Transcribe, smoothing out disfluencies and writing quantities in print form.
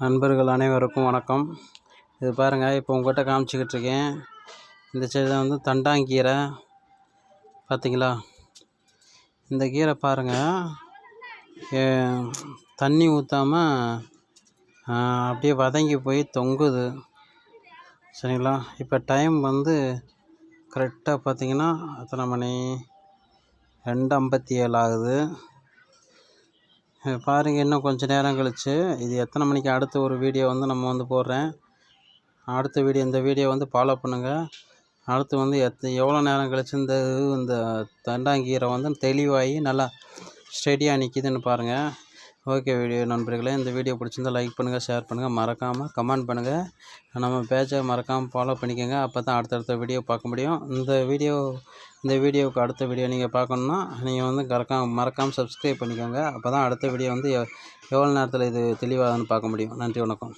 நண்பர்கள் அனைவருக்கும் வணக்கம். இது பாருங்கள், இப்போ உங்கள்கிட்ட காமிச்சிக்கிட்டு இருக்கேன். இந்த செடி தான் வந்து தண்டாங்கீரை. பார்த்தீங்களா? இந்த கீரை பாருங்கள், தண்ணி ஊற்றாமல் அப்படியே வதங்கி போய் தொங்குது. சரிங்களா? இப்போ டைம் வந்து கரெக்டாக பார்த்தீங்கன்னா எத்தனை மணி? 2:57 ஆகுது. பாருங்கள், இன்னும் கொஞ்சம் நேரம் கழித்து இது எத்தனை மணிக்கு அடுத்த ஒரு வீடியோ வந்து நம்ம வந்து போடுறேன். அடுத்த வீடியோ, இந்த வீடியோ வந்து ஃபாலோ பண்ணுங்கள். அடுத்து வந்து எவ்வளோ நேரம் கழித்து இந்த தண்டாங்கீரை வந்து தெளிவாகி நல்லா ஸ்டெடியாக நிற்கிதுன்னு பாருங்கள். ஓகே வீடியோ நண்பர்களே, இந்த வீடியோ பிடிச்சிருந்தால் லைக் பண்ணுங்கள், ஷேர் பண்ணுங்கள், மறக்காமல் கமெண்ட் பண்ணுங்கள். நம்ம பேஜை மறக்காமல் ஃபாலோ பண்ணிக்கோங்க. அப்போ தான் அடுத்தடுத்த வீடியோ பார்க்க முடியும். இந்த வீடியோவுக்கு அடுத்த வீடியோ நீங்கள் பார்க்கணுன்னா நீங்கள் வந்து மறக்காமல் சப்ஸ்கிரைப் பண்ணிக்கோங்க. அப்போ தான் அடுத்த வீடியோ வந்து எவ்வளோ நேரத்தில் இது தெளிவாகுதுன்னு பார்க்க முடியும். நன்றி, வணக்கம்.